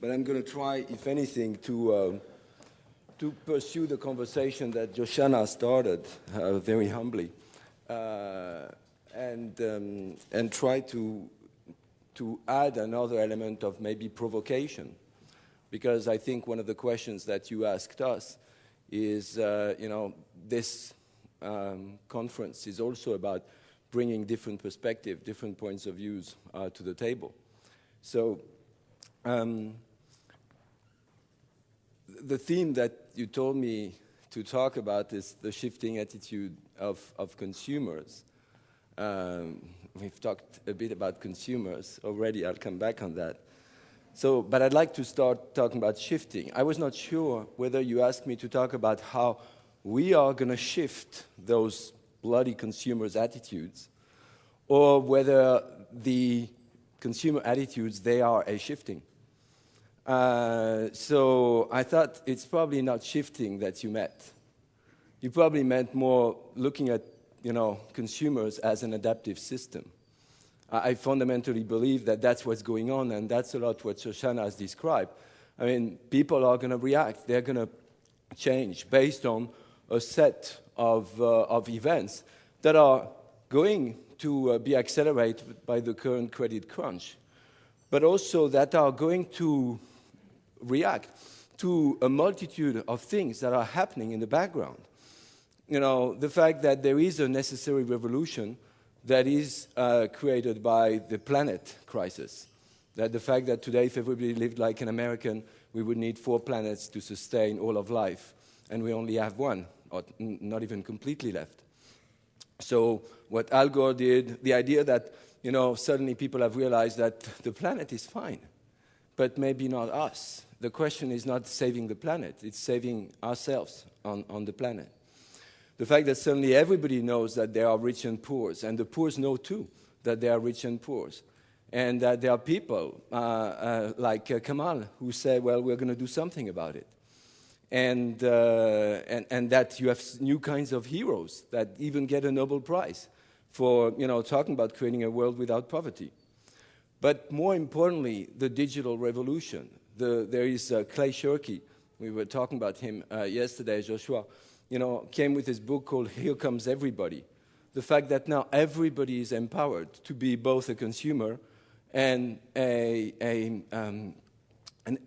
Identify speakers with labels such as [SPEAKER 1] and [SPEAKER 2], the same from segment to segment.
[SPEAKER 1] but I'm going to try, if anything, to pursue the conversation that Joshana started very humbly, and try to add another element of maybe provocation, because I think one of the questions that you asked us is, this conference is also about bringing different perspectives, different points of views to the table. So the theme that you told me to talk about is the shifting attitude of consumers. We've talked a bit about consumers already. I'll come back on that. So, but I'd like to start talking about shifting. I was not sure whether you asked me to talk about how we are going to shift those bloody consumers' attitudes, or whether the consumer attitudes, they are a shifting. So I thought it's probably not shifting that you meant. You probably meant more looking at, consumers as an adaptive system. I fundamentally believe that that's what's going on, and that's a lot what Shoshana has described. I mean, people are going to react. They're going to change based on a set of events that are going to be accelerated by the current credit crunch, but also that are going to react to a multitude of things that are happening in the background. The fact that there is a necessary revolution that is created by the planet crisis. That the fact that today, if everybody lived like an American, we would need 4 planets to sustain all of life, and we only have 1, or not even completely left. So what Al Gore did, the idea that, suddenly people have realized that the planet is fine, but maybe not us. The question is not saving the planet, it's saving ourselves on the planet. The fact that suddenly everybody knows that there are rich and poor, and the poor know too that there are rich and poor, and that there are people like Kamal who say, well, we're going to do something about it. And that you have new kinds of heroes that even get a Nobel Prize for talking about creating a world without poverty. But more importantly, the digital revolution. There is Clay Shirky. We were talking about him yesterday, Joshua. Came with his book called Here Comes Everybody. The fact that now everybody is empowered to be both a consumer and an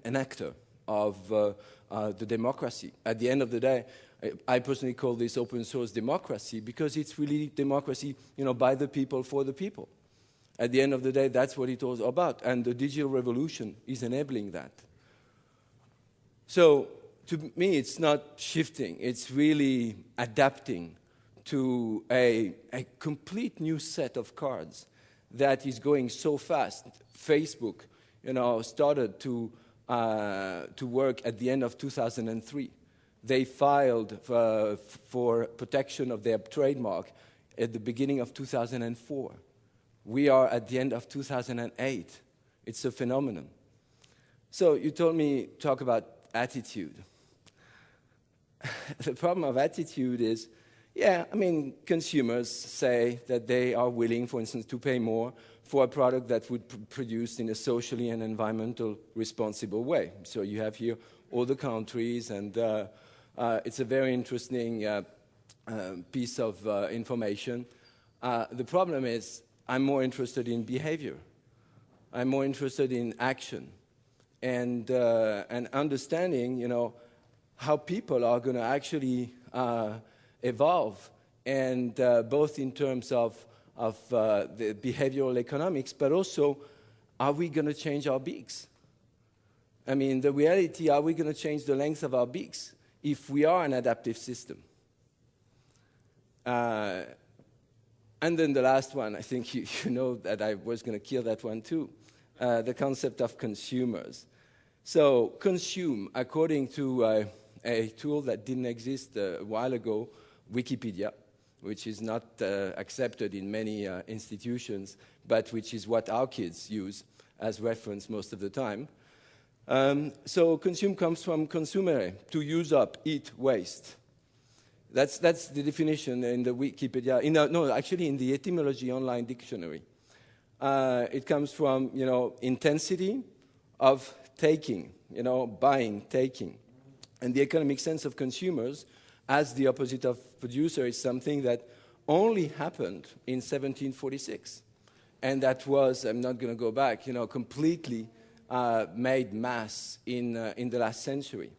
[SPEAKER 1] actor of the democracy. At the end of the day, I personally call this open source democracy because it's really democracy, by the people, for the people. At the end of the day, that's what it's all about. And the digital revolution is enabling that. So, to me, it's not shifting. It's really adapting to a complete new set of cards that is going so fast. Facebook, started to work at the end of 2003. They filed for protection of their trademark at the beginning of 2004. We are at the end of 2008. It's a phenomenon. So you told me talk about attitude. The problem of attitude is, consumers say that they are willing, for instance, to pay more for a product that would be produced in a socially and environmental responsible way. So you have here all the countries, and it's a very interesting piece of information. The problem is, I'm more interested in behavior. I'm more interested in action and understanding, how people are going to actually evolve, and both in terms of the behavioral economics, but also, are we going to change our beaks? I mean, the reality, are we going to change the length of our beaks if we are an adaptive system? And then the last one, I think you know that I was going to kill that one too, the concept of consumers. So consume, according to a tool that didn't exist a while ago, Wikipedia, which is not accepted in many institutions, but which is what our kids use as reference most of the time. So consume comes from consumere, to use up, eat, waste. That's the definition in the Wikipedia. Actually in the etymology online dictionary. It comes from, intensity of taking, buying, taking. And the economic sense of consumers, as the opposite of producer, is something that only happened in 1746. And that was, I'm not going to go back, completely made mass in the last century.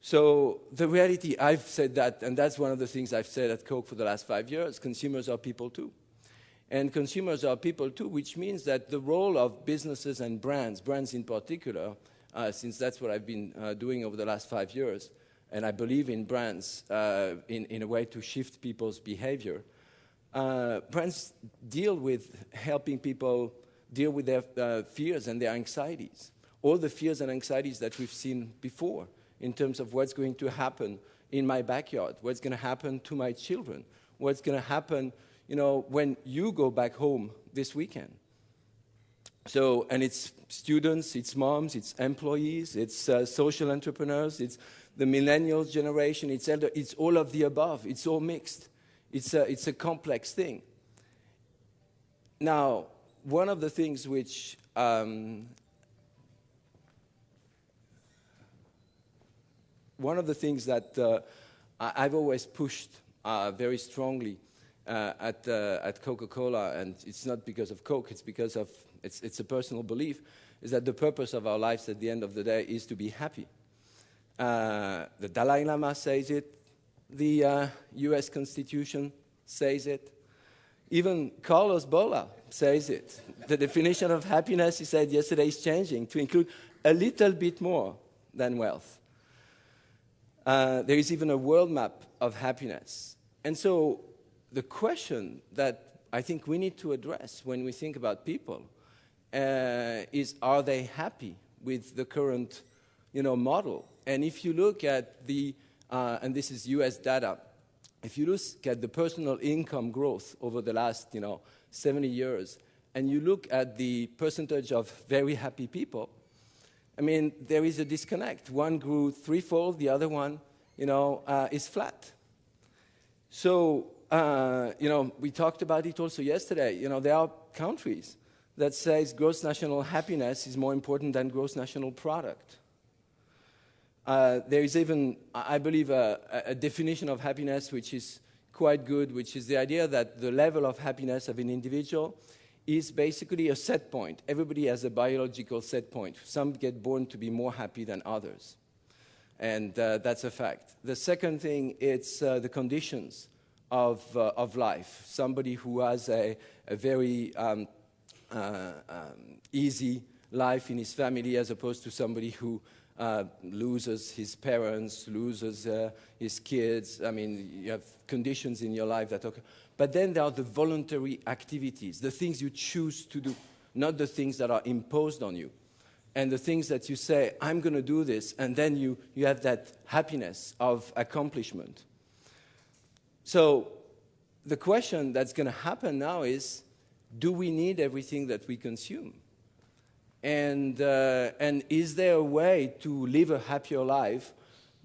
[SPEAKER 1] So the reality, I've said that, and that's one of the things I've said at Coke for the last 5 years, consumers are people too. And consumers are people too, which means that the role of businesses and brands in particular, since that's what I've been doing over the last 5 years, and I believe in brands in a way to shift people's behavior, brands deal with helping people deal with their fears and their anxieties, all the fears and anxieties that we've seen before, in terms of what's going to happen in my backyard, what's going to happen to my children, what's going to happen, when you go back home this weekend. So, and it's students, it's moms, it's employees, it's social entrepreneurs, it's the millennial generation, it's elder, it's all of the above, it's all mixed. It's a complex thing. Now, one of the things which that I've always pushed very strongly at Coca-Cola, and it's not because of Coke, it's because of, it's a personal belief, is that the purpose of our lives at the end of the day is to be happy. The Dalai Lama says it, the US Constitution says it, even Carlos Bola says it. The definition of happiness, he said yesterday, is changing to include a little bit more than wealth. There is even a world map of happiness. And so the question that I think we need to address when we think about people is, are they happy with the current model? And if you look at the, and this is US data, if you look at the personal income growth over the last 70 years, and you look at the percentage of very happy people, I mean, there is a disconnect. One grew threefold, the other one, is flat. So, we talked about it also yesterday. There are countries that says gross national happiness is more important than gross national product. There is even, I believe, a definition of happiness which is quite good, which is the idea that the level of happiness of an individual is basically a set point. Everybody has a biological set point. Some get born to be more happy than others. And that's a fact. The second thing, it's the conditions of life. Somebody who has a very easy life in his family as opposed to somebody who loses his parents, loses his kids. I mean, you have conditions in your life that occur. But then there are the voluntary activities, the things you choose to do, not the things that are imposed on you. And the things that you say, I'm going to do this, and then you have that happiness of accomplishment. So the question that's going to happen now is, do we need everything that we consume? And is there a way to live a happier life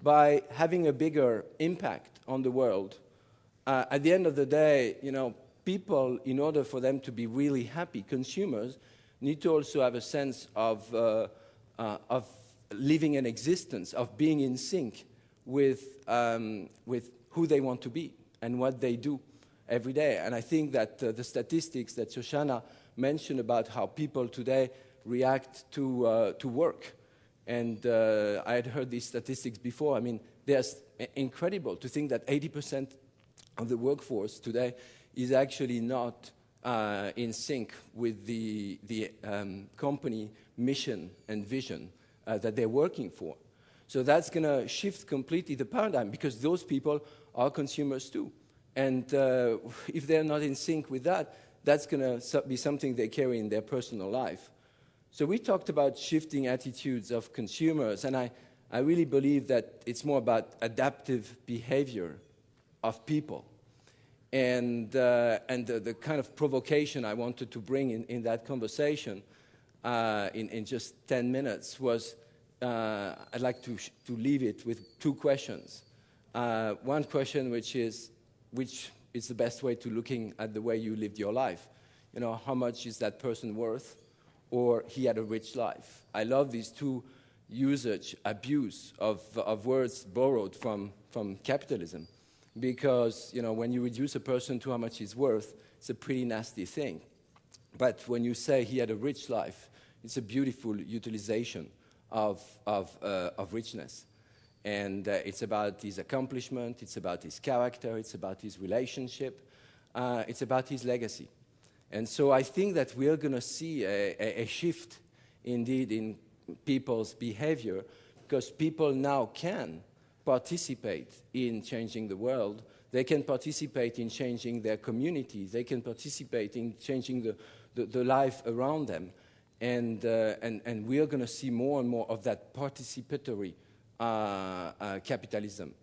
[SPEAKER 1] by having a bigger impact on the world? At the end of the day, people, in order for them to be really happy, consumers, need to also have a sense of living an existence, of being in sync with who they want to be and what they do every day. And I think that the statistics that Shoshana mentioned about how people today react to work, and I had heard these statistics before. I mean, they're incredible to think that 80% of the workforce today is actually not in sync with the company mission and vision that they're working for. So that's going to shift completely the paradigm, because those people are consumers too. And if they're not in sync with that, that's going to be something they carry in their personal life. So we talked about shifting attitudes of consumers, and I really believe that it's more about adaptive behavior of people. And the kind of provocation I wanted to bring in that conversation in just 10 minutes was, I'd like to leave it with two questions. One question, which is the best way to looking at the way you lived your life? How much is that person worth? or he had a rich life. I love these two abuse of words borrowed from capitalism, because when you reduce a person to how much he's worth, it's a pretty nasty thing. But when you say he had a rich life, it's a beautiful utilization of richness. And it's about his accomplishment, it's about his character, it's about his relationship, it's about his legacy. And so I think that we are going to see a shift indeed in people's behavior, because people now can participate in changing the world. They can participate in changing their communities. They can participate in changing the life around them. And we are going to see more and more of that participatory capitalism,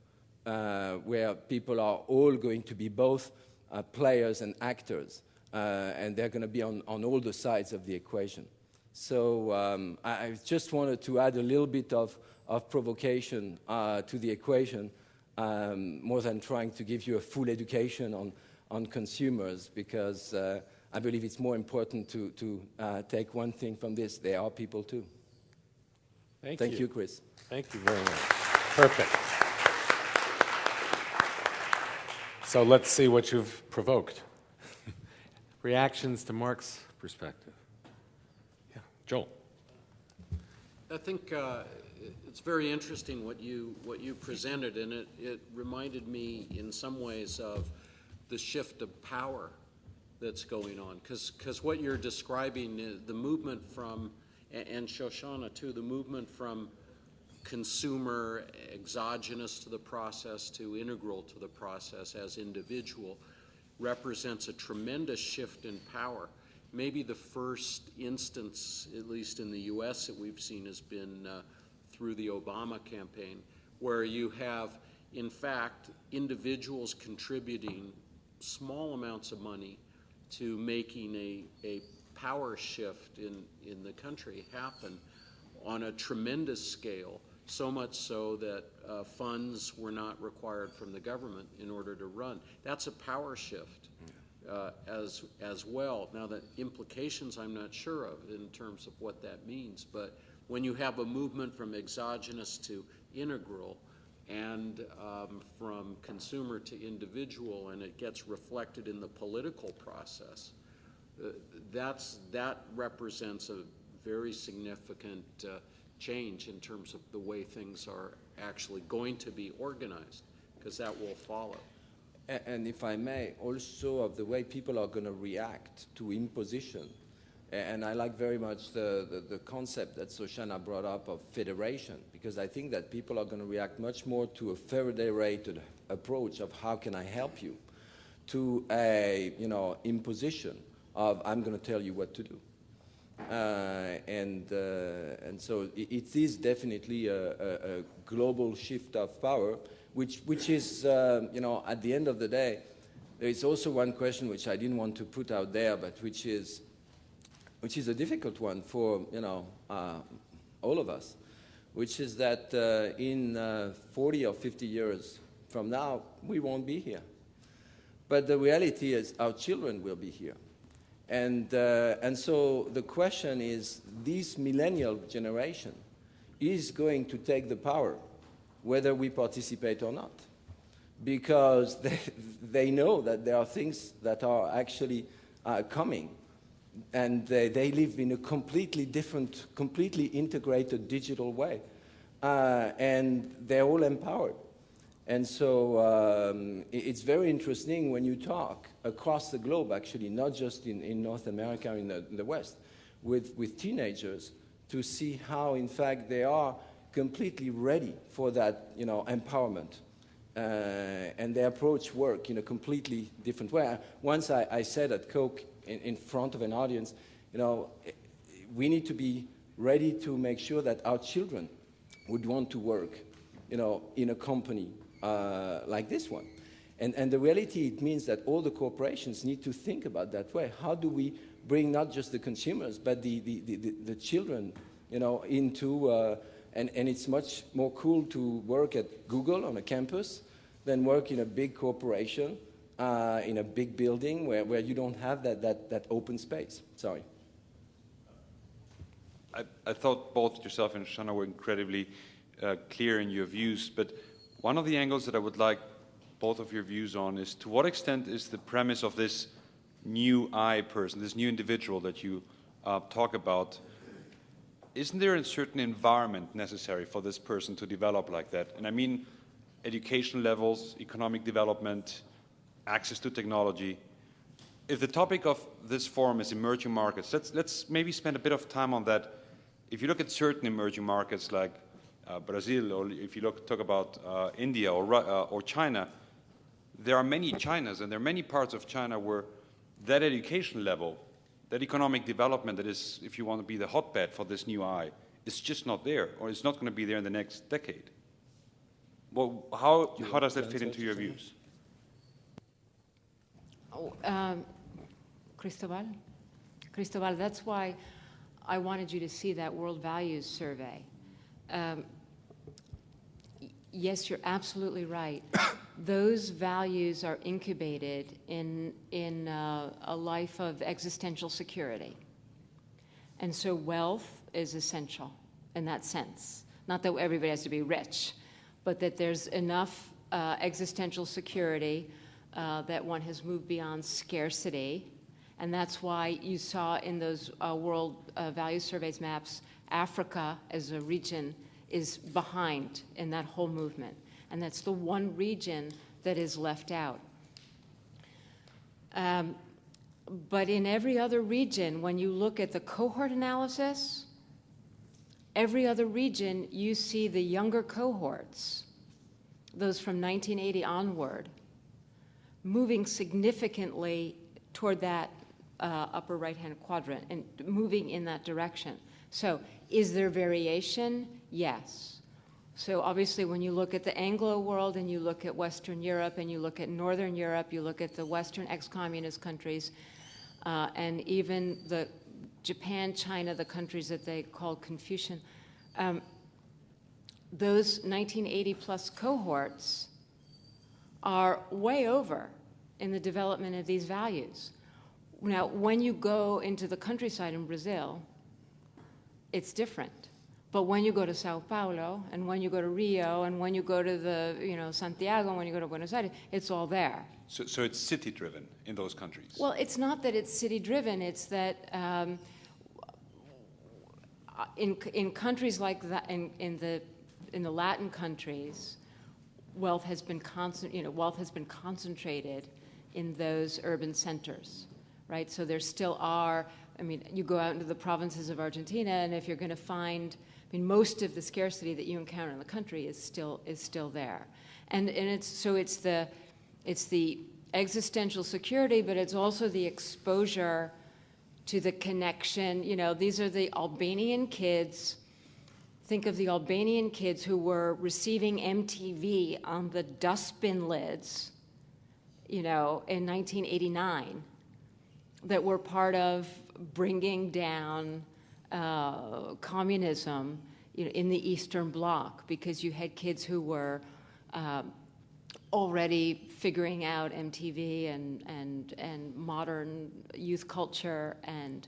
[SPEAKER 1] where people are all going to be both players and actors, and they're going to be on all the sides of the equation. So I just wanted to add a little bit of provocation to the equation, more than trying to give you a full education on consumers, because I believe it's more important to take one thing from this: they are people too. Thank you, Chris.
[SPEAKER 2] Thank you very much. Perfect. So let's see what you've provoked. Reactions to Marc's perspective. Yeah, Joel.
[SPEAKER 3] I think it's very interesting what you presented, and it reminded me in some ways of the shift of power that's going on, because what you're describing is the movement from, and Shoshana too, the movement from consumer, exogenous to the process, to integral to the process as individual, represents a tremendous shift in power. Maybe the first instance, at least in the US, that we've seen has been through the Obama campaign, where you have, in fact, individuals contributing small amounts of money to making a power shift in the country happen on a tremendous scale, so much so that funds were not required from the government in order to run. That's a power shift as well. Now, the implications I'm not sure of in terms of what that means, but when you have a movement from exogenous to integral, and from consumer to individual, and it gets reflected in the political process, that represents a very significant change in terms of the way things are actually going to be organized, because that will follow.
[SPEAKER 1] And if I may, also of the way people are going to react to imposition. And I like very much the concept that Shoshana brought up of federation, because I think that people are going to react much more to a federated approach of how can I help you, to a imposition of I'm going to tell you what to do. And so it is definitely a global shift of power, which is, at the end of the day, there is also one question which I didn't want to put out there, but which is a difficult one for, all of us, which is that in 40 or 50 years from now, we won't be here. But the reality is our children will be here. And so the question is, this millennial generation is going to take the power, whether we participate or not, because they know that there are things that are actually coming, and they live in a completely different, completely integrated digital way, and they're all empowered. And so it's very interesting when you talk across the globe, actually, not just in North America or in the West, with teenagers, to see how, in fact, they are completely ready for that, empowerment. And they approach work in a completely different way. Once I said at Coke in front of an audience, we need to be ready to make sure that our children would want to work, in a company like this one. And the reality, it means that all the corporations need to think about that way. How do we bring not just the consumers, but the children, into, and it's much more cool to work at Google on a campus than work in a big corporation, in a big building where you don't have that open space. Sorry.
[SPEAKER 4] I thought both yourself and Shana were incredibly clear in your views, but one of the angles that I would like both of your views on is, to what extent is the premise of this new I person, this new individual that you talk about, isn't there a certain environment necessary for this person to develop like that? And I mean education levels, economic development, access to technology. If the topic of this forum is emerging markets, let's maybe spend a bit of time on that. If you look at certain emerging markets like Brazil, or if you talk about India or China, there are many Chinas, and there are many parts of China where that education level, that economic development that is, if you want to be the hotbed for this new I, is just not there, or it's not going to be there in the next decade. Well, how does that fit into your views?
[SPEAKER 5] Cristobal, that's why I wanted you to see that World Values Survey. Yes, you're absolutely right. Those values are incubated in a life of existential security. And so wealth is essential in that sense. Not that everybody has to be rich, but that there's enough existential security that one has moved beyond scarcity. And that's why you saw in those World Values Surveys maps, Africa as a region is behind in that whole movement. And that's the one region that is left out. But in every other region, when you look at the cohort analysis, every other region, you see the younger cohorts, those from 1980 onward, moving significantly toward that upper right-hand quadrant and moving in that direction. So is there variation? Yes. So obviously when you look at the Anglo world and you look at Western Europe and you look at Northern Europe, you look at the Western ex-communist countries, and even the Japan, China, the countries that they call Confucian, those 1980 plus cohorts are way over in the development of these values. Now, when you go into the countryside in Brazil, it's different. But when you go to Sao Paulo, and when you go to Rio, and when you go to the, Santiago, and when you go to Buenos Aires, it's all there.
[SPEAKER 4] So it's city-driven in those countries?
[SPEAKER 5] Well, it's not that it's city-driven. It's that in countries like that, in the Latin countries, wealth has been concentrated in those urban centers, right? So there still are. You go out into the provinces of Argentina, and if you're going to find, most of the scarcity that you encounter in the country is still there, and it's the existential security, but it's also the exposure to the connection. These are the Albanian kids. Think of the Albanian kids who were receiving MTV on the dustbin lids, in 1989, that were part of bringing down communism, in the Eastern Bloc, because you had kids who were already figuring out MTV and modern youth culture, and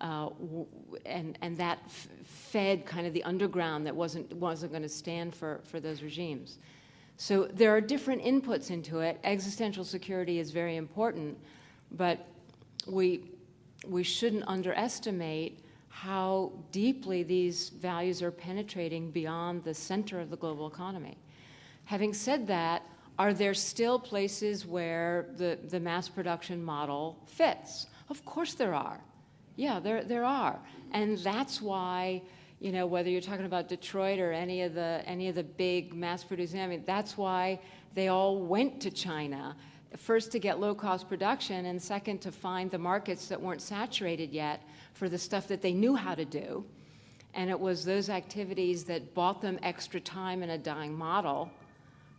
[SPEAKER 5] that fed kind of the underground that wasn't going to stand for those regimes. So there are different inputs into it. Existential security is very important, but we shouldn't underestimate how deeply these values are penetrating beyond the center of the global economy. Having said that, are there still places where the mass production model fits? Of course there are. Yeah, there are. And that's why, whether you're talking about Detroit or any of the big mass producing, that's why they all went to China. First, to get low-cost production, and second, to find the markets that weren't saturated yet for the stuff that they knew how to do. And it was those activities that bought them extra time in a dying model,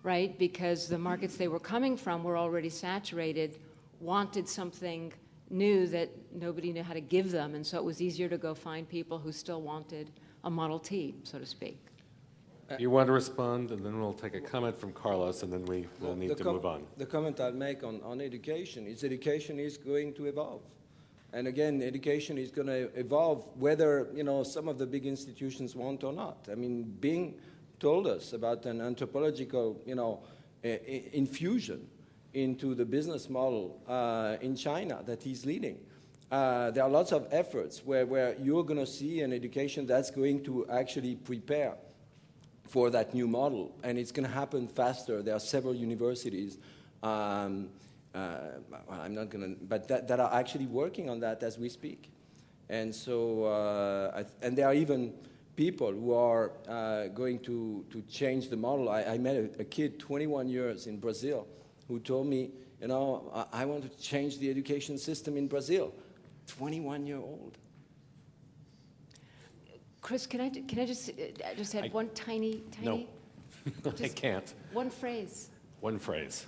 [SPEAKER 5] right? Because the markets they were coming from were already saturated, wanted something new that nobody knew how to give them, and so it was easier to go find people who still wanted a Model T, so to speak.
[SPEAKER 2] You want to respond, and then we'll take a comment from Carlos, and then we will need to move on.
[SPEAKER 1] The comment I'll make on education is going to evolve. And again, education is going to evolve whether, some of the big institutions want or not. I mean, Bing told us about an anthropological, infusion into the business model in China that he's leading. There are lots of efforts where you're going to see an education that's going to actually prepare for that new model, and it's going to happen faster. There are several universities, I'm not going to, but that are actually working on that as we speak. And so, and there are even people who are going to change the model. I met a kid, 21 years, in Brazil, who told me, I want to change the education system in Brazil. 21-year-old.
[SPEAKER 5] Chris, can I just add one tiny?
[SPEAKER 2] No, I can't.
[SPEAKER 5] One phrase.
[SPEAKER 2] One phrase.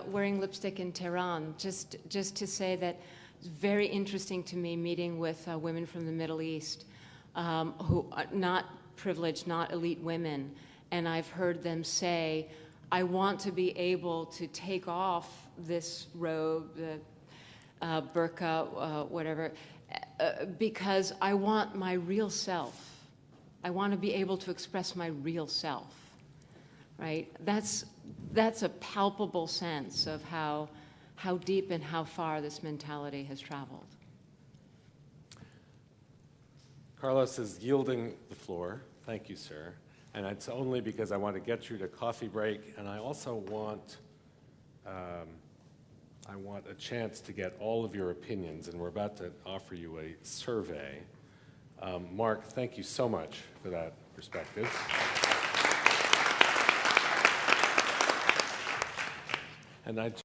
[SPEAKER 5] Wearing lipstick in Tehran, just to say that it's very interesting to me meeting with women from the Middle East who are not privileged, not elite women, and I've heard them say, I want to be able to take off this robe, the burqa, whatever, because I want my real self. I want to be able to express my real self, right? That's a palpable sense of how deep and how far this mentality has traveled.
[SPEAKER 2] Carlos is yielding the floor. Thank you, sir. And it's only because I want to get you to coffee break, and I also want a chance to get all of your opinions, and we're about to offer you a survey. Marc, thank you so much for that perspective. And